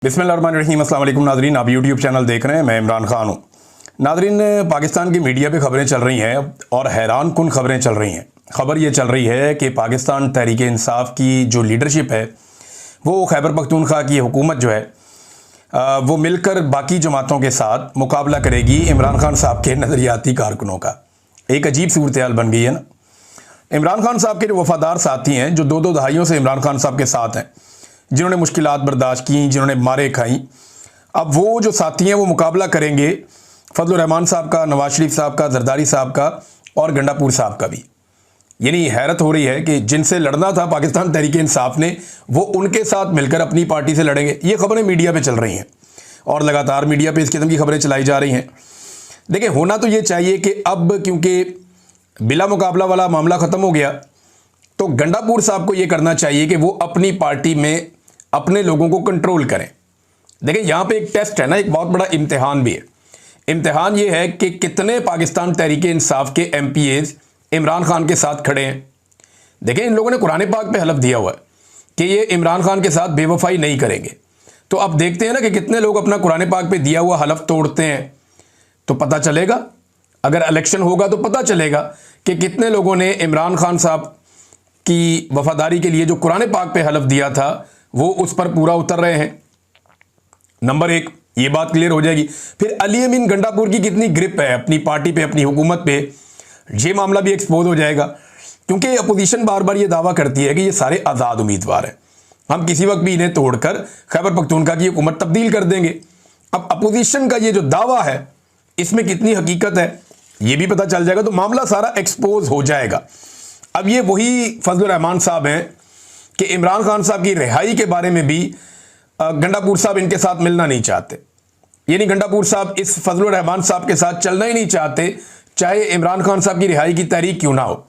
बिस्मिल्लाहिर्रहमानिर्रहीम। अस्सलाम वालेकुम नाज़रीन, आप यूट्यूब चैनल देख रहे हैं, मैं इमरान खान हूँ। नाज़रीन, पाकिस्तान की मीडिया पे खबरें चल रही हैं और हैरान कुन खबरें चल रही हैं। खबर ये चल रही है कि पाकिस्तान तहरीक इंसाफ की जो लीडरशिप है वो खैबर पख्तूनख्वा की हुकूमत जो है वो मिलकर बाकी जमातों के साथ मुकाबला करेगी इमरान खान साहब के नज़रियाती कारकुनों का। एक अजीब सूरत हाल बन गई है ना। इमरान खान साहब के जो वफादार साथी हैं, जो दो दहाइयों से इमरान खान साहब के साथ हैं, जिन्होंने मुश्किलात बर्दाश्त की, जिन्होंने मारे खाई, अब वो जो साथी हैं वो मुकाबला करेंगे फजल रहमान साहब का, नवाज शरीफ साहब का, जरदारी साहब का और गंडापुर साहब का भी। यानी हैरत हो रही है कि जिनसे लड़ना था पाकिस्तान तहरीक इंसाफ ने, वो उनके साथ मिलकर अपनी पार्टी से लड़ेंगे। ये खबरें मीडिया पे चल रही हैं और लगातार मीडिया पे इस किस्म की खबरें चलाई जा रही हैं। देखिए, होना तो ये चाहिए कि अब क्योंकि बिला मुकाबला वाला मामला ख़त्म हो गया, तो गंडापुर साहब को ये करना चाहिए कि वो अपनी पार्टी में अपने लोगों को कंट्रोल करें। देखिए, यहाँ पे एक टेस्ट है ना, एक बहुत बड़ा इम्तिहान भी है। इम्तिहान ये है कि कितने पाकिस्तान तहरीक इंसाफ के MPAs इमरान खान के साथ खड़े हैं। देखिए, इन लोगों ने कुरान पाक पे हलफ दिया हुआ है कि ये इमरान खान के साथ बेवफाई नहीं करेंगे। तो अब देखते हैं ना कि कितने लोग अपना कुरान पाक पे दिया हुआ हलफ तोड़ते हैं, तो पता चलेगा। अगर इलेक्शन होगा तो पता चलेगा कि कितने लोगों ने इमरान खान साहब की वफादारी के लिए जो कुरान पाक पे हलफ दिया था वो उस पर पूरा उतर रहे हैं। नंबर एक, ये बात क्लियर हो जाएगी। फिर अली अमीन गंडापुर की कितनी ग्रिप है अपनी पार्टी पे, अपनी हुकूमत पे, ये मामला भी एक्सपोज हो जाएगा। क्योंकि अपोजिशन बार बार ये दावा करती है कि ये सारे आज़ाद उम्मीदवार हैं, हम किसी वक्त भी इन्हें तोड़कर खैबर पख्तूनख्वा की हुकूमत तब्दील कर देंगे। अब अपोजिशन का ये जो दावा है, इसमें कितनी हकीकत है ये भी पता चल जाएगा, तो मामला सारा एक्सपोज हो जाएगा। अब ये वही फजल रहमान साहब हैं कि इमरान खान साहब की रिहाई के बारे में भी गंडापुर साहब इनके साथ मिलना नहीं चाहते। यानी गंडापुर साहब इस फजल रहमान साहब के साथ चलना ही नहीं चाहते, चाहे इमरान खान साहब की रिहाई की तहरीक क्यों ना हो।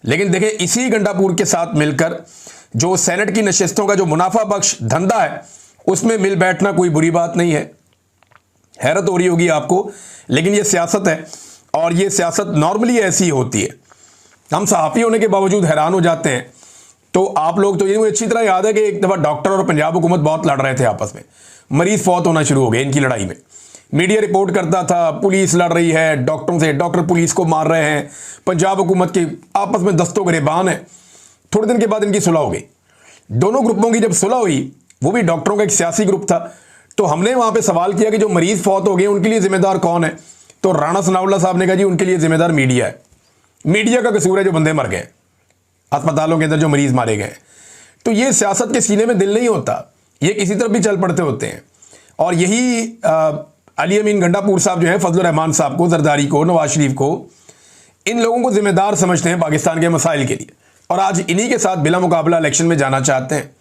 लेकिन देखिए, इसी गंडापुर के साथ मिलकर जो सेनेट की नशिस्तों का जो मुनाफा बख्श धंधा है, उसमें मिल बैठना कोई बुरी बात नहीं है। हैरत हो रही होगी आपको, लेकिन ये सियासत है और ये सियासत नॉर्मली ऐसी होती है। हम सहाफ़ी होने के बावजूद हैरान हो जाते हैं। तो आप लोग तो ये मुझे अच्छी तरह याद है कि एक दफ़ा डॉक्टर और पंजाब हुकूमत बहुत लड़ रहे थे आपस में, मरीज फौत होना शुरू हो गए इनकी लड़ाई में। मीडिया रिपोर्ट करता था पुलिस लड़ रही है डॉक्टरों से, डॉक्टर पुलिस को मार रहे हैं, पंजाब हुकूमत के आपस में दस्तों गिरेबान है। थोड़े दिन के बाद इनकी सुलह हो गई। दोनों ग्रुपों की जब सुलह हुई, वो भी डॉक्टरों का एक सियासी ग्रुप था, तो हमने वहाँ पर सवाल किया कि जो मरीज फौत हो गए उनके लिए जिम्मेदार कौन है। तो राणा सनाउल्लाह साहब ने कहा जी उनके लिए जिम्मेदार मीडिया है, मीडिया का कसूर है जो बंदे मर गए अस्पतालों के अंदर, जो मरीज मारे गए। तो ये सियासत के सीने में दिल नहीं होता, ये किसी तरफ भी चल पड़ते होते हैं। और यही अली अमीन गंडापुर साहब जो है फजल रहमान साहब को, जरदारी को, नवाज शरीफ को, इन लोगों को जिम्मेदार समझते हैं पाकिस्तान के मसाइल के लिए, और आज इन्हीं के साथ बिला मुकाबला इलेक्शन में जाना चाहते हैं।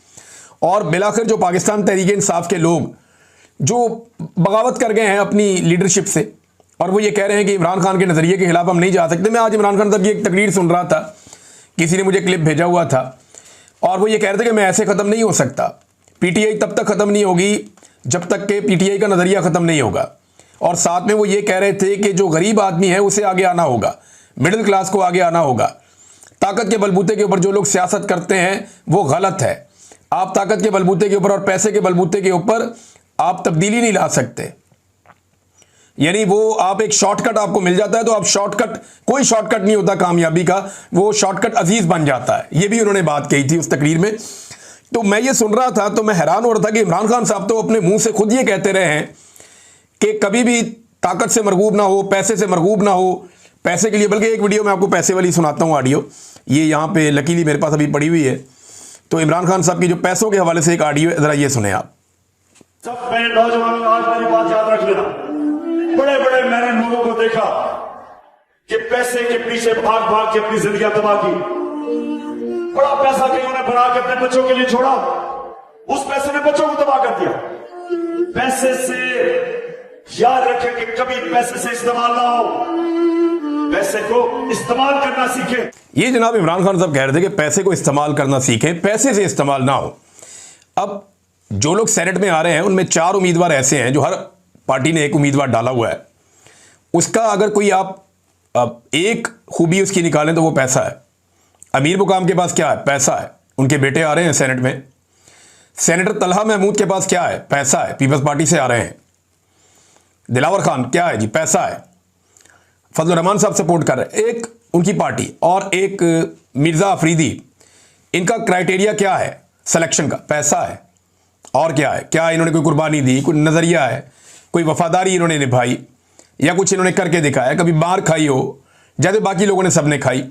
और बिलाखिर जो पाकिस्तान तहरीक इंसाफ के लोग जो बगावत कर गए हैं अपनी लीडरशिप से, और वो ये कह रहे हैं कि इमरान खान के नज़रिए के खिलाफ हम नहीं जा सकते। मैं आज इमरान खान साहब की एक तकरीर सुन रहा था, किसी ने मुझे क्लिप भेजा हुआ था, और वो ये कह रहे थे कि मैं ऐसे ख़त्म नहीं हो सकता, PTI तब तक ख़त्म नहीं होगी जब तक कि PTI का नज़रिया ख़त्म नहीं होगा। और साथ में वो ये कह रहे थे कि जो गरीब आदमी है उसे आगे आना होगा, मिडिल क्लास को आगे आना होगा। ताकत के बलबूते के ऊपर जो लोग सियासत करते हैं वो गलत है। आप ताकत के बलबूते के ऊपर और पैसे के बलबूते के ऊपर आप तब्दीली नहीं ला सकते। यानी वो आप एक शॉर्टकट आपको मिल जाता है, तो आप शॉर्टकट, कोई शॉर्टकट नहीं होता कामयाबी का, वो शॉर्टकट अजीज बन जाता है। ये भी उन्होंने बात कही थी उस तकरीर में। तो मैं ये सुन रहा था तो मैं हैरान हो रहा था कि इमरान खान साहब तो अपने मुंह से खुद ये कहते रहे हैं कि कभी भी ताकत से मरगूब ना हो, पैसे से मरगूब ना हो, पैसे के लिए। बल्कि एक वीडियो मैं आपको पैसे वाली सुनाता हूँ ऑडियो, ये यहाँ पे लकीली मेरे पास अभी पड़ी हुई है। तो इमरान खान साहब की जो पैसों के हवाले से एक ऑडियो है, जरा ये सुने आप। सब मेरे नौजवान आज मेरी बात याद रख लेना, बड़े बड़े मैंने लोगों को देखा कि पैसे के पीछे भाग भाग के अपनी जिंदगी तबाह की। बड़ा पैसा कहीं उन्हें बना के अपने बच्चों के लिए छोड़ा, उस पैसे ने बच्चों को तबाह कर दिया। पैसे से याद रखें कि कभी पैसे से इस्तेमाल ना हो, पैसे को इस्तेमाल करना सीखें। ये जनाब इमरान खान साहब कह रहे थे कि पैसे को इस्तेमाल करना सीखें, पैसे से इस्तेमाल ना हो। अब जो लोग सेनेट में आ रहे हैं उनमें 4 उम्मीदवार ऐसे हैं जो हर पार्टी ने एक उम्मीदवार डाला हुआ है। उसका अगर कोई आप एक खूबी उसकी निकालें तो वो पैसा है। अमीर मुकाम के पास क्या है? पैसा है। उनके बेटे आ रहे हैं सेनेट में, सेनेटर तलहा महमूद के पास क्या है? पैसा है, पीपल्स पार्टी से आ रहे हैं। दिलावर खान क्या है जी? पैसा है। फजल रहमान साहब सपोर्ट कर रहे हैं। एक उनकी पार्टी और एक मिर्जा अफरीदी, इनका क्राइटेरिया क्या है सिलेक्शन का? पैसा है। और क्या है? क्या इन्होंने कोई कुर्बानी दी, कोई नजरिया है, कोई वफादारी इन्होंने निभाई, या कुछ इन्होंने करके दिखाया? कभी मार खाई हो जैसे बाकी लोगों ने सबने खाई,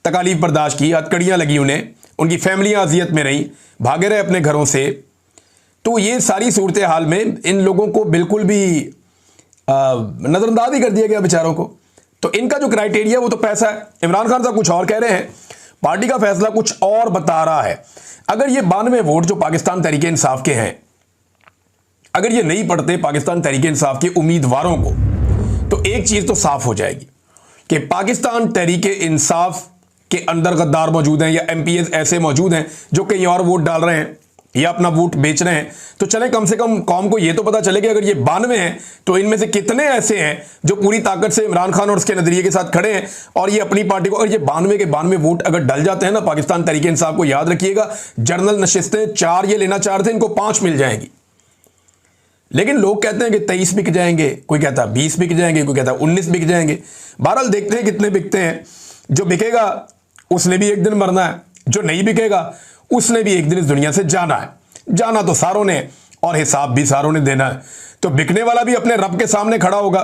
तकालीफ बर्दाश्त की, हथकड़ियां लगी उन्हें, उनकी फैमिलियां अजियत में रही, भागे रहे अपने घरों से। तो ये सारी सूरत हाल में इन लोगों को बिल्कुल भी नजरअंदाज ही कर दिया गया बेचारों को। तो इनका जो क्राइटेरिया वो तो पैसा है। इमरान खान साहब कुछ और कह रहे हैं, पार्टी का फैसला कुछ और बता रहा है। अगर ये 92 वोट जो पाकिस्तान तहरीक इंसाफ के हैं, अगर ये नहीं पड़ते पाकिस्तान तहरीक इंसाफ के उम्मीदवारों को, तो एक चीज तो साफ हो जाएगी कि पाकिस्तान तहरीक इंसाफ के अंदर गद्दार मौजूद हैं या एमपीएस ऐसे मौजूद हैं जो कहीं और वोट डाल रहे हैं या अपना वोट बेच रहे हैं। तो चले कम से कम कौम को यह तो पता चले कि अगर ये 92 हैं तो इनमें से कितने ऐसे हैं जो पूरी ताकत से इमरान खान और उसके नजरिए के साथ खड़े हैं और ये अपनी पार्टी को, और ये 92 के 92 वोट अगर डल जाते हैं ना पाकिस्तान तहरीक इंसाफ को, याद रखिएगा जनरल नशिस्तें 4 ये लेना चाह रहे थे, इनको 5 मिल जाएंगी। लेकिन लोग कहते हैं कि 23 बिक जाएंगे, कोई कहता है 20 बिक जाएंगे, कोई कहता है 19 बिक जाएंगे। बहरहाल देखते हैं कितने बिकते हैं। जो बिकेगा उसने भी एक दिन मरना है, जो नहीं बिकेगा उसने भी एक दिन इस दुनिया से जाना है। जाना तो सारों ने और हिसाब भी सारों ने देना है। तो बिकने वाला भी अपने रब के सामने खड़ा होगा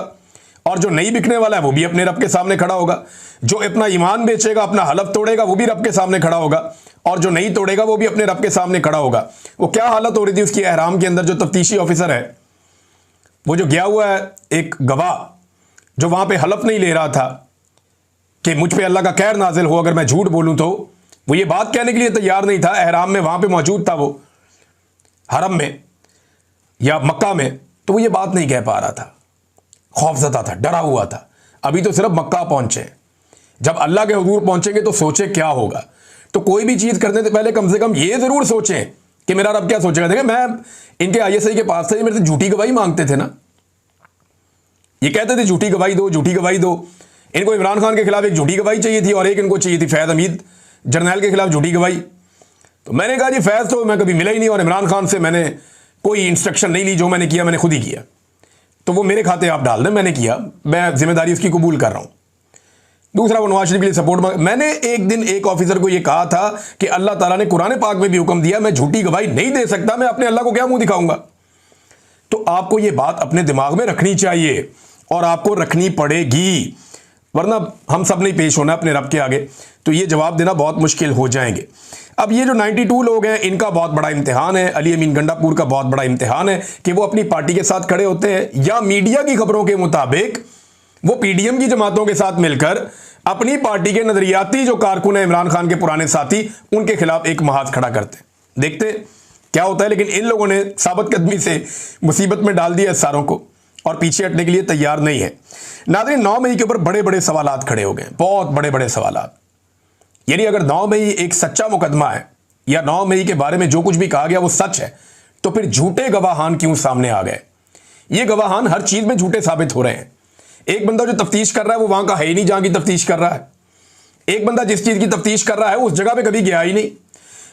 और जो नहीं बिकने वाला है वो भी अपने रब के सामने खड़ा होगा। जो अपना ईमान बेचेगा, अपना हलफ तोड़ेगा, वो भी रब के सामने खड़ा होगा, और जो नहीं तोड़ेगा वो भी अपने रब के सामने खड़ा होगा। वो क्या हालत हो रही थी उसकी एहराम के अंदर, जो तफ्तीशी ऑफिसर है वो जो गया हुआ है, एक गवाह जो वहां पे हलफ नहीं ले रहा था कि मुझ पे अल्लाह का कहर नाजिल हो अगर मैं झूठ बोलूं, तो वो ये बात कहने के लिए तैयार नहीं था। एहराम में वहां पे मौजूद था, वो हरम में या मक्का में, तो वो ये बात नहीं कह पा रहा था, खौफजदा था, डरा हुआ था। अभी तो सिर्फ मक्का पहुंचे, जब अल्लाह के हुजूर पहुंचेंगे तो सोचे क्या होगा। तो कोई भी चीज करने से पहले कम से कम ये जरूर सोचें कि मेरा रब क्या सोचेगा। देखिए, मैं इनके आईएसआई के पास से मेरे से झूठी गवाही मांगते थे ना, ये कहते थे झूठी गवाही दो, झूठी गवाही दो। इनको इमरान खान के खिलाफ एक झूठी गवाही चाहिए थी और एक इनको चाहिए थी फैज हमीद जर्नैल के खिलाफ झूठी गवाही। तो मैंने कहा जी फैज तो मैं कभी मिला ही नहीं और इमरान खान से मैंने कोई इंस्ट्रक्शन नहीं ली, जो मैंने किया मैंने खुद ही किया। तो वो मेरे खाते आप डाल दें, मैंने किया, मैं जिम्मेदारी उसकी कबूल कर रहा हूं। दूसरा, वो नवाज शरीफ के लिए सपोर्ट मैंने एक दिन एक ऑफिसर को यह कहा था कि अल्लाह ताला ने कुरान पाक में भी हुक्म दिया, मैं झूठी गवाही नहीं दे सकता, मैं अपने अल्लाह को क्या मुंह दिखाऊंगा। तो आपको यह बात अपने दिमाग में रखनी चाहिए और आपको रखनी पड़ेगी, वरना हम सब नहीं पेश होना अपने रब के आगे, तो ये जवाब देना बहुत मुश्किल हो जाएंगे। अब ये जो 92 लोग हैं, इनका बहुत बड़ा इम्तिहान है, अली अमीन गंडापुर का बहुत बड़ा इम्तिहान है कि वो अपनी पार्टी के साथ खड़े होते हैं या मीडिया की खबरों के मुताबिक वो पीडीएम की जमातों के साथ मिलकर अपनी पार्टी के नजरियाती जो कारकुन है इमरान खान के पुराने साथी, उनके खिलाफ एक महाज खड़ा करते। देखते क्या होता है। लेकिन इन लोगों ने साबित कदमी से मुसीबत में डाल दिया सारों को और पीछे हटने के लिए तैयार नहीं है। नाज़रीन, 9 मई के ऊपर बड़े बड़े सवालात खड़े हो गए, बहुत बड़े बड़े सवालात। यानी अगर 9 मई एक सच्चा मुकदमा है या 9 मई के बारे में जो कुछ भी कहा गया वो सच है, तो फिर झूठे गवाहान क्यों सामने आ गए? ये गवाहान हर चीज में झूठे साबित हो रहे हैं। एक बंदा जो तफ्तीश कर रहा है वो वहां का है ही नहीं जहां की तफ्तीश कर रहा है। एक बंदा जिस चीज की तफ्तीश कर रहा है उस जगह पे कभी गया ही नहीं।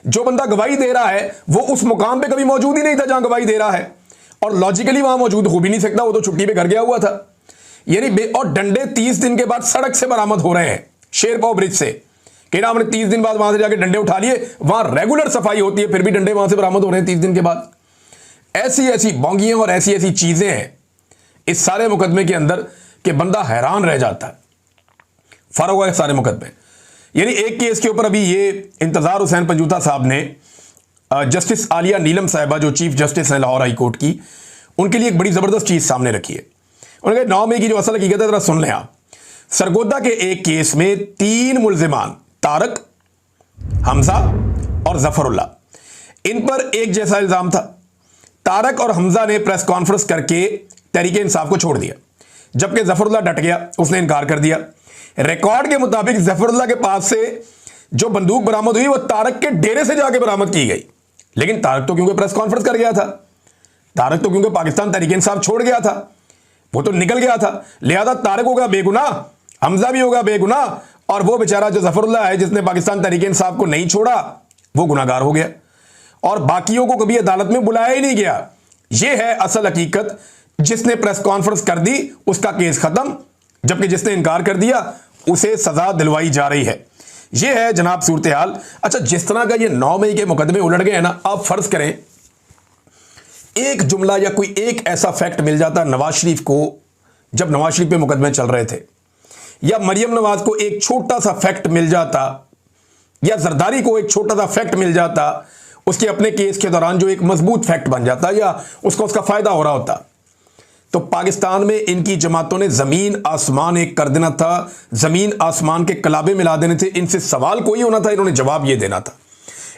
जो बंदा गवाही दे रहा है वो उस मुकाम पे कभी मौजूद ही नहीं था जहां गवाही दे रहा है, और लॉजिकली वहां मौजूद हो भी नहीं सकता, वो तो छुट्टी पे घर गया हुआ था। यानी और डंडे 30 दिन के बाद सड़क से बरामद हो रहे हैं, शेरपाव ब्रिज से, कि ना हमने 30 दिन बाद वहां से जाके डंडे उठा लिए, वहां रेगुलर सफाई होती है, फिर भी डंडे वहां से बरामद हो रहे हैं 30 दिन के बाद। ऐसी ऐसी बोंगियां और ऐसी ऐसी चीजें हैं इस सारे मुकदमे के अंदर कि बंदा हैरान रह जाता है। फर्क हुआ है सारे मुकदमे। यानी एक केस के ऊपर अभी ये इंतजार हुसैन पंजूता साहब ने जस्टिस आलिया नीलम साहिबा जो चीफ जस्टिस हैं लाहौर हाई कोर्ट की, उनके लिए एक बड़ी जबरदस्त चीज सामने रखी है। उन्होंने कहा 9 मई की जो असल हकीकत है जरा सुन लें आप। सरगोदा के एक केस में 3 मुल्जिमान तारक, हमजा और जफरुल्ला, इन पर एक जैसा इल्जाम था। तारक और हमजा ने प्रेस कॉन्फ्रेंस करके तहरीक इंसाफ को छोड़ दिया, जबकि जफरुल्ला डट गया, उसने इनकार कर दिया। रिकॉर्ड के मुताबिक जफरुल्ला के पास से जो बंदूक बरामद हुई वो तारक के डेरे से जाके बरामद की गई, लेकिन तारक तो क्योंकि प्रेस कॉन्फ्रेंस कर गया था, तारक तो क्योंकि पाकिस्तान तहरीक इंसाफ छोड़ गया था, वो तो निकल गया था, लिहाजा तारक होगा बेगुनाह, हमजा भी होगा बेगुनाह, और वो बेचारा जो जफरुल्ला है जिसने पाकिस्तान तहरीक इंसाफ को नहीं छोड़ा वो गुनाहगार हो गया। और बाकियों को कभी अदालत में बुलाया ही नहीं गया। यह है असल हकीकत। जिसने प्रेस कॉन्फ्रेंस कर दी उसका केस खत्म, जबकि जिसने इनकार कर दिया उसे सजा दिलवाई जा रही है। यह है जनाब सूरत हाल। अच्छा, जिस तरह का ये 9 मई के मुकदमे उलट गए हैं ना, आप फर्ज करें एक जुमला या कोई एक ऐसा फैक्ट मिल जाता नवाज शरीफ को जब नवाज शरीफ पे मुकदमे चल रहे थे, या मरियम नवाज को एक छोटा सा फैक्ट मिल जाता, या जरदारी को एक छोटा सा फैक्ट मिल जाता, उसके अपने केस के दौरान जो एक मजबूत फैक्ट बन जाता या उसको उसका फायदा हो रहा होता, तो पाकिस्तान में इनकी जमातों ने जमीन आसमान एक कर देना था, जमीन आसमान के कलाबे मिला देने थे। इनसे सवाल कोई होना था, इन्होंने जवाब ये देना था।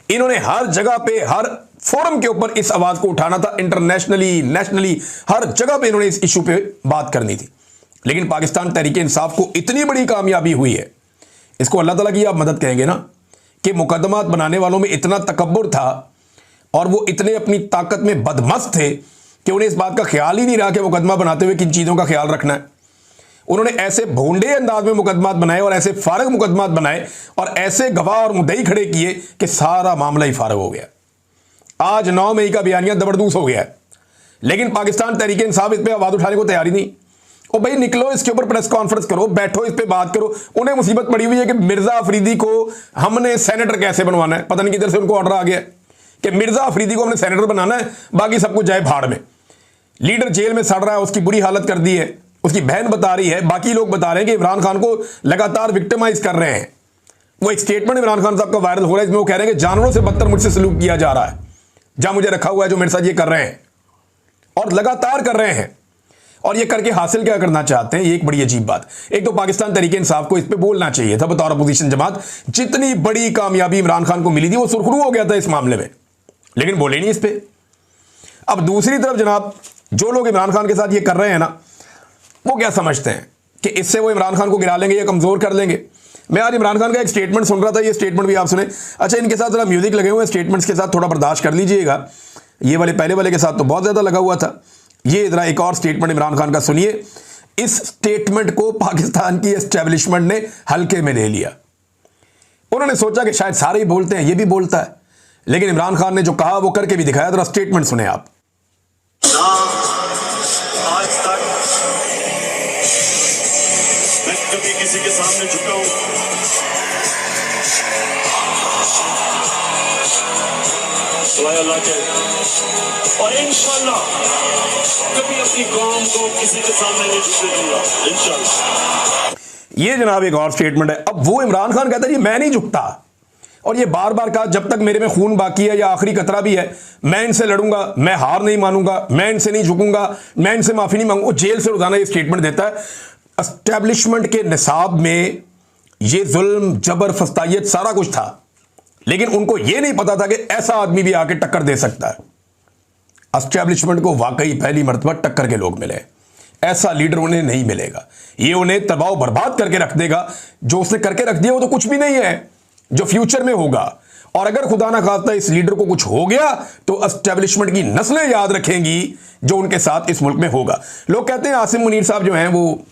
इन्होंने हर जगह पे, हर फोरम के ऊपर इस आवाज को उठाना था, इंटरनेशनली, नेशनली, हर जगह पे इन्होंने इस इशू पे बात करनी थी। लेकिन पाकिस्तान तहरीक इंसाफ को इतनी बड़ी कामयाबी हुई है, इसको अल्लाह ताला की आप मदद कहेंगे ना, कि मुकदमात बनाने वालों में इतना तकब्बुर था और वो इतने अपनी ताकत में बदमस्त थे कि उन्हें इस बात का ख्याल ही नहीं रहा कि मुकदमा बनाते हुए किन चीज़ों का ख्याल रखना है। उन्होंने ऐसे भोंडे अंदाज में मुकदमात बनाए और ऐसे फारग मुकदमात बनाए और ऐसे गवाह और मुद्दई खड़े किए कि सारा मामला ही फारग हो गया। आज 9 मई का बयानिया जबरदस्त हो गया है, लेकिन पाकिस्तान तहरीक इंसाफ इस पर आवाज़ उठाने को तैयारी नहीं। ओ भाई निकलो, इसके ऊपर प्रेस कॉन्फ्रेंस करो, बैठो, इस पर बात करो। उन्हें मुसीबत पड़ी हुई है कि मिर्जा अफरीदी को हमने सेनेटर कैसे बनवाना है। पता नहीं किधर से उनको ऑर्डर आ गया कि मिर्जा अफरीदी को हमने सेनेटर बनाना है, बाकी सब कुछ जाए भाड़ में। लीडर जेल में सड़ रहा है, उसकी बुरी हालत कर दी है, उसकी बहन बता रही है, बाकी लोग बता रहे हैं कि इमरान खान को लगातार विक्टिमाइज कर रहे हैं। वो एक स्टेटमेंट इमरान खान साहब का वायरल हो रहा है, इसमें वो कह रहे हैं कि जानवरों से बदतर मुझसे सलूक किया जा रहा है, जहां मुझे रखा हुआ है जो मेरे साथ ये कर रहे हैं, और लगातार कर रहे हैं। और ये करके हासिल क्या करना चाहते हैं, ये एक बड़ी अजीब बात। एक तो पाकिस्तान तहरीक इंसाफ को इस पे बोलना चाहिए था बतौर अपोजिशन जमात। जितनी बड़ी कामयाबी इमरान खान को मिली थी, वो सुरखरू हो गया था इस मामले में, लेकिन बोले नहीं इस पे। अब दूसरी तरफ जनाब, जो लोग इमरान खान के साथ ये कर रहे हैं ना, वो क्या समझते हैं कि इससे वो इमरान खान को गिरा लेंगे या कमजोर कर लेंगे। मैं आज इमरान खान का एक स्टेटमेंट सुन रहा था, ये स्टेटमेंट भी आप सुने। अच्छा, इनके साथ जरा म्यूजिक लगे हुए हैं, स्टेटमेंट्स के साथ थोड़ा बर्दाश्त कर लीजिएगा। ये वाले पहले वाले के साथ तो बहुत ज्यादा लगा हुआ था। ये जरा एक और स्टेटमेंट इमरान खान का सुनिए। इस स्टेटमेंट को पाकिस्तान की एस्टेब्लिशमेंट ने हल्के में ले लिया। उन्होंने सोचा कि शायद सारे ही बोलते हैं, ये भी बोलता है, लेकिन इमरान खान ने जो कहा वो करके भी दिखाया। जरा स्टेटमेंट सुने आप। आज तक मैं कभी किसी के सामने झुका हूं, दुआए अल्लाह के, और इंशाल्लाह कभी अपनी कौम को किसी के सामने नहीं झुकने दूंगा, इंशाल्लाह। ये जनाब एक और स्टेटमेंट है। अब वो इमरान खान कहता है जी मैं नहीं झुकता, और ये बार बार कहा जब तक मेरे में खून बाकी है या आखिरी कतरा भी है, मैं इनसे लड़ूंगा, मैं हार नहीं मानूंगा, मैं इनसे नहीं झुकूंगा, मैं इनसे माफी नहीं मांगूंगा। जेल से रोजाना ये स्टेटमेंट देता है। एस्टेब्लिशमेंट के निसाब में ये जुल्म, जबर, फस्तायत सारा कुछ था, लेकिन उनको ये नहीं पता था कि ऐसा आदमी भी आके टक्कर दे सकता है। एस्टेब्लिशमेंट को वाकई पहली मर्तबा टक्कर के लोग मिले। ऐसा लीडर उन्हें नहीं मिलेगा, ये उन्हें तबाह बर्बाद करके रख देगा। जो उसने करके रख दिया वो तो कुछ भी नहीं है जो फ्यूचर में होगा। और अगर खुदा ना खास्ता इस लीडर को कुछ हो गया तो एस्टेब्लिशमेंट की नस्लें याद रखेंगी जो उनके साथ इस मुल्क में होगा। लोग कहते हैं आसिम मुनीर साहब जो हैं वो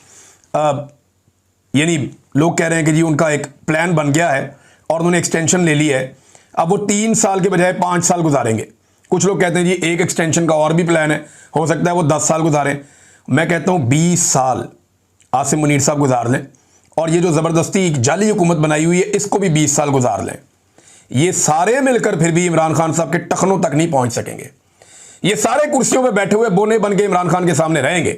यानी लोग कह रहे हैं कि जी उनका एक प्लान बन गया है और उन्होंने एक्सटेंशन ले ली है, अब वो 3 साल के बजाय 5 साल गुजारेंगे। कुछ लोग कहते हैं जी एक एक्सटेंशन का और भी प्लान है, हो सकता है वो 10 साल गुजारें। मैं कहता हूं 20 साल आसिम मुनीर साहब गुजार लें, और ये जो ज़बरदस्ती जाली हुकूमत बनाई हुई है इसको भी 20 साल गुजार लें। ये सारे मिलकर फिर भी इमरान खान साहब के टखनों तक नहीं पहुंच सकेंगे। ये सारे कुर्सियों पे बैठे हुए बोने बन के इमरान खान के सामने रहेंगे।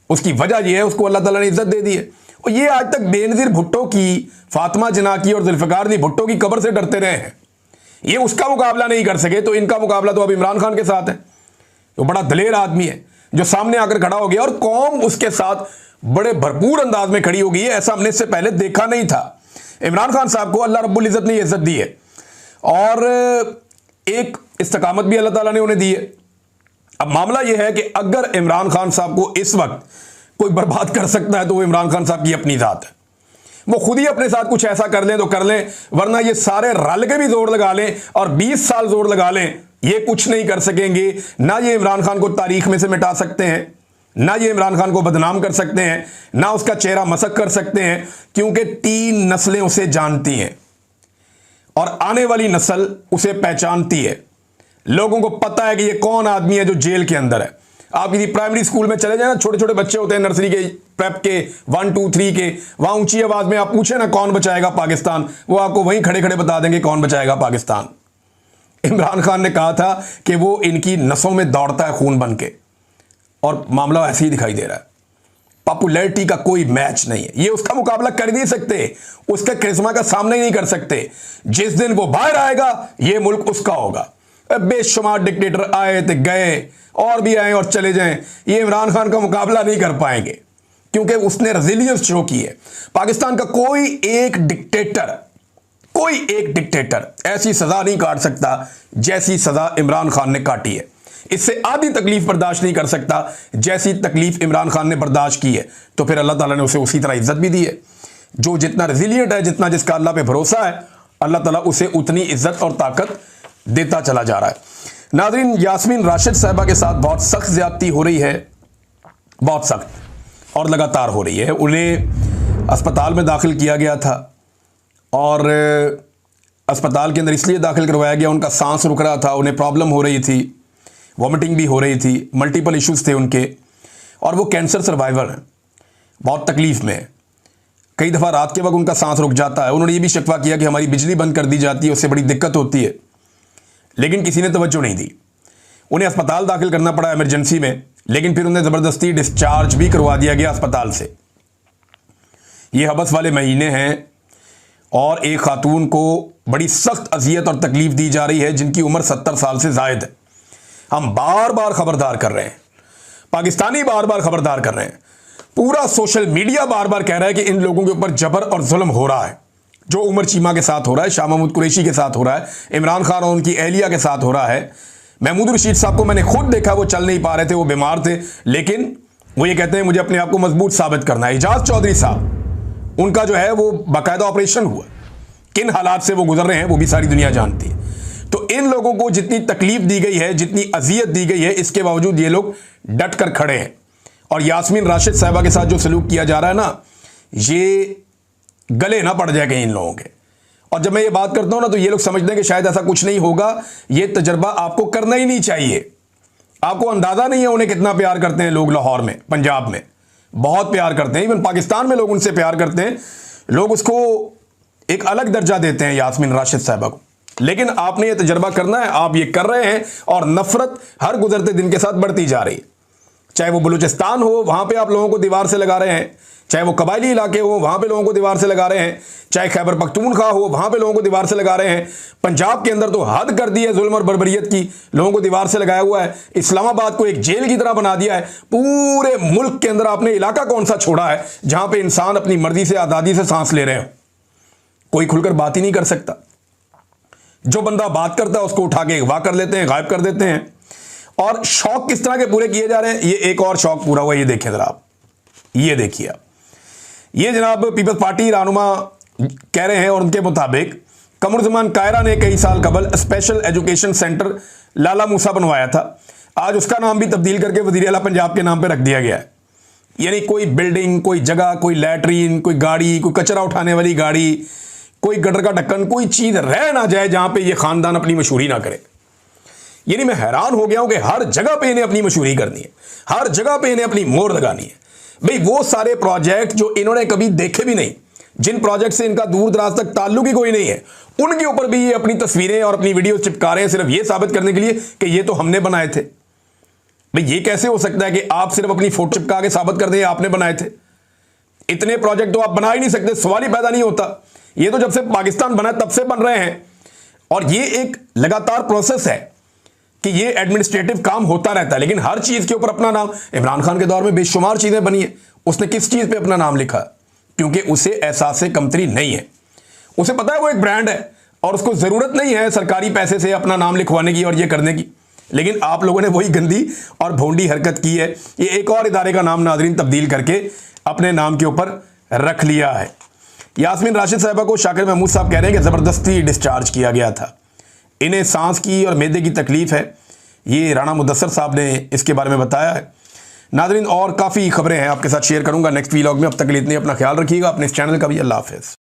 उसकी वजह यह है उसको अल्लाह ताला ने इज्जत दे दी है। और ये आज तक बेनज़ीर भुट्टो की, फातिमा जिन्ना की और जुल्फ़िकार अली भुट्टो की कब्र से डरते रहे हैं। ये उसका मुकाबला नहीं कर सके, तो इनका मुकाबला तो अब इमरान खान के साथ है। वो बड़ा दलेर आदमी है जो सामने आकर खड़ा हो गया और कौम उसके साथ बड़े भरपूर अंदाज में खड़ी हो गई है। ऐसा हमने इससे पहले देखा नहीं था। इमरान खान साहब को अल्लाह रब्बुल इज़्ज़त ने इज्जत दी है और एक इस्तकामत भी अल्लाह ताला ने उन्हें दी है। अब मामला यह है कि अगर इमरान खान साहब को इस वक्त कोई बर्बाद कर सकता है तो वो इमरान खान साहब की अपनी ज़ात है। वो खुद ही अपने साथ कुछ ऐसा कर लें तो कर लें, वरना ये सारे रल के भी जोर लगा लें और 20 साल जोर लगा लें, ये कुछ नहीं कर सकेंगे। ना ये इमरान खान को तारीख में से मिटा सकते हैं, ना ये इमरान खान को बदनाम कर सकते हैं, ना उसका चेहरा मसक कर सकते हैं, क्योंकि 3 नस्लें उसे जानती हैं और आने वाली नस्ल उसे पहचानती है। लोगों को पता है कि ये कौन आदमी है जो जेल के अंदर है। आप किसी प्राइमरी स्कूल में चले जाए ना, छोटे छोटे बच्चे होते हैं नर्सरी के, प्रेप के, 1 2 3 के, वहां ऊंची आवाज में आप पूछे ना कौन बचाएगा पाकिस्तान, वो आपको वहीं खड़े खड़े बता देंगे कौन बचाएगा पाकिस्तान। इमरान खान ने कहा था कि वो इनकी नसों में दौड़ता है खून बन के, और मामला ऐसे ही दिखाई दे रहा है। पॉपुलैरिटी का कोई मैच नहीं है, ये उसका मुकाबला कर नहीं सकते, उसके करिश्मा का सामना ही नहीं कर सकते। जिस दिन वो बाहर आएगा ये मुल्क उसका होगा। बेशुमार डिक्टेटर आए थे, गए, और भी आए और चले जाएं, ये इमरान खान का मुकाबला नहीं कर पाएंगे, क्योंकि उसने रेजिलियंस शो की है। पाकिस्तान का कोई एक डिक्टेटर ऐसी सजा नहीं काट सकता जैसी सजा इमरान खान ने काटी है। इससे आधी तकलीफ बर्दाश्त नहीं कर सकता जैसी तकलीफ इमरान खान ने बर्दाश्त की है। तो फिर अल्लाह ताला ने उसे उसी तरह इज्जत भी दी है। जो जितना रेजिलियंट है, जितना जिसका अल्लाह पे भरोसा है, अल्लाह ताला उसे उतनी इज्जत और ताकत देता चला जा रहा है। नाज़रीन, यास्मीन राशिद साहिबा के साथ बहुत सख्त ज्यादती हो रही है, बहुत सख्त, और लगातार हो रही है। उन्हें अस्पताल में दाखिल किया गया था, और अस्पताल के अंदर इसलिए दाखिल करवाया गया, उनका सांस रुक रहा था, उन्हें प्रॉब्लम हो रही थी, वॉमिटिंग भी हो रही थी, मल्टीपल इश्यूज थे उनके, और वो कैंसर सर्वाइवर हैं, बहुत तकलीफ में है। कई दफ़ा रात के वक्त उनका सांस रुक जाता है। उन्होंने ये भी शिकवा किया कि हमारी बिजली बंद कर दी जाती है, उससे बड़ी दिक्कत होती है, लेकिन किसी ने तवज्जो नहीं दी। उन्हें अस्पताल दाखिल करना पड़ा इमरजेंसी में, लेकिन फिर उन्हें ज़बरदस्ती डिस्चार्ज भी करवा दिया गया अस्पताल से। ये हबस वाले महीने हैं, और एक खातून को बड़ी सख्त अजियत और तकलीफ दी जा रही है जिनकी उम्र 70 साल से ज़ायद है। हम बार बार खबरदार कर रहे हैं, पाकिस्तानी बार बार खबरदार कर रहे हैं, पूरा सोशल मीडिया बार बार कह रहा है कि इन लोगों के ऊपर जबर और जुल्म हो रहा है। जो उमर चीमा के साथ हो रहा है, शाह महमूद कुरैशी के साथ हो रहा है, इमरान खान और उनकी एहलिया के साथ हो रहा है। महमूद रशीद साहब को मैंने खुद देखा, वो चल नहीं पा रहे थे, वो बीमार थे, लेकिन वो ये कहते हैं मुझे अपने आप को मजबूत साबित करना है। एजाज चौधरी साहब, उनका जो है वो बाकायदा ऑपरेशन हुआ, किन हालात से वो गुजर रहे हैं वो भी सारी दुनिया जानती है। तो इन लोगों को जितनी तकलीफ दी गई है, जितनी अजियत दी गई है, इसके बावजूद ये लोग डट कर खड़े हैं। और यास्मीन राशिद साहिबा के साथ जो सलूक किया जा रहा है ना, ये गले ना पड़ जाए कहीं इन लोगों के। और जब मैं ये बात करता हूं ना, तो ये लोग समझते हैं कि शायद ऐसा कुछ नहीं होगा। ये तजर्बा आपको करना ही नहीं चाहिए। आपको अंदाजा नहीं है उन्हें कितना प्यार करते हैं लोग। लाहौर में, पंजाब में बहुत प्यार करते हैं, इवन पाकिस्तान में लोग उनसे प्यार करते हैं। लोग उसको एक अलग दर्जा देते हैं यास्मीन राशिद साहिबा को। लेकिन आपने ये तजर्बा करना है, आप ये कर रहे हैं, और नफरत हर गुजरते दिन के साथ बढ़ती जा रही है। चाहे वो बलूचिस्तान हो, वहां पे आप लोगों को दीवार से लगा रहे हैं, चाहे वो कबायली इलाके हो, वहां पे लोगों को दीवार से लगा रहे हैं, चाहे खैबर पख्तूनख्वा हो, वहां पे लोगों को दीवार से लगा रहे हैं। पंजाब के अंदर तो हद कर दी है जुल्म और बर्बरियत की, लोगों को दीवार से लगाया हुआ है। इस्लामाबाद को एक जेल की तरह बना दिया है। पूरे मुल्क के अंदर आपने इलाका कौन सा छोड़ा है जहां पे इंसान अपनी मर्जी से, आज़ादी से सांस ले रहे हो? कोई खुलकर बात ही नहीं कर सकता। जो बंदा बात करता है उसको उठा के अगवा कर लेते हैं, गायब कर देते हैं। और शौक किस तरह के पूरे किए जा रहे हैं, ये एक और शौक पूरा हुआ। ये देखिए जरा आप, ये देखिए आप, ये जनाब पीपल्स पार्टी रहनुमा कह रहे हैं, और उनके मुताबिक कमरुज़्ज़मान कायरा ने कई साल कबल स्पेशल एजुकेशन सेंटर लाला मूसा बनवाया था। आज उसका नाम भी तब्दील करके वज़ीर आला पंजाब के नाम पे रख दिया गया है। यानी कोई बिल्डिंग, कोई जगह, कोई लैट्रीन, कोई गाड़ी, कोई कचरा उठाने वाली गाड़ी, कोई गटर का ढक्कन, कोई चीज़ रह ना जाए जहां पे ये खानदान अपनी मशहूरी ना करे। यानी मैं हैरान हो गया हूं कि हर जगह पे इन्हें अपनी मशहूरी करनी है, हर जगह पे इन्हें अपनी मोहर लगानी है। भाई वो सारे प्रोजेक्ट जो इन्होंने कभी देखे भी नहीं, जिन प्रोजेक्ट से इनका दूर दराज तक ताल्लुक ही कोई नहीं है, उनके ऊपर भी ये अपनी तस्वीरें और अपनी वीडियो चिपका रहे हैं, सिर्फ ये साबित करने के लिए कि ये तो हमने बनाए थे। भाई ये कैसे हो सकता है कि आप सिर्फ अपनी फोटो चिपका के साबित कर दें आपने बनाए थे? इतने प्रोजेक्ट तो आप बना ही नहीं सकते, सवाल ही पैदा नहीं होता। ये तो जब से पाकिस्तान बना तब से बन रहे हैं, और ये एक लगातार प्रोसेस है कि ये एडमिनिस्ट्रेटिव काम होता रहता है। लेकिन हर चीज के ऊपर अपना नाम, इमरान खान के दौर में बेशुमार चीजें बनी है, उसने किस चीज पे अपना नाम लिखा? क्योंकि उसे एहसास कमतरी नहीं है। उसे पता है वो एक ब्रांड है और उसको जरूरत नहीं है सरकारी पैसे से अपना नाम लिखवाने की और ये करने की। लेकिन आप लोगों ने वही गंदी और भोंडी हरकत की है। ये एक और इदारे का नाम नाजरीन तब्दील करके अपने नाम के ऊपर रख लिया है। यास्मीन राशिद साहिबा को शाकिर महमूद साहब कह रहे हैं कि ज़बरदस्ती डिस्चार्ज किया गया था। इन्हें सांस की और मैदे की तकलीफ है, ये राणा मुदस्सर साहब ने इसके बारे में बताया है। नाजरीन और काफ़ी खबरें हैं आपके साथ शेयर करूंगा नेक्स्ट वीलॉग में। अब तक के लिए इतनी, अपना ख्याल रखिएगा, अपने इस चैनल का भी। अल्लाह हाफ़िज़।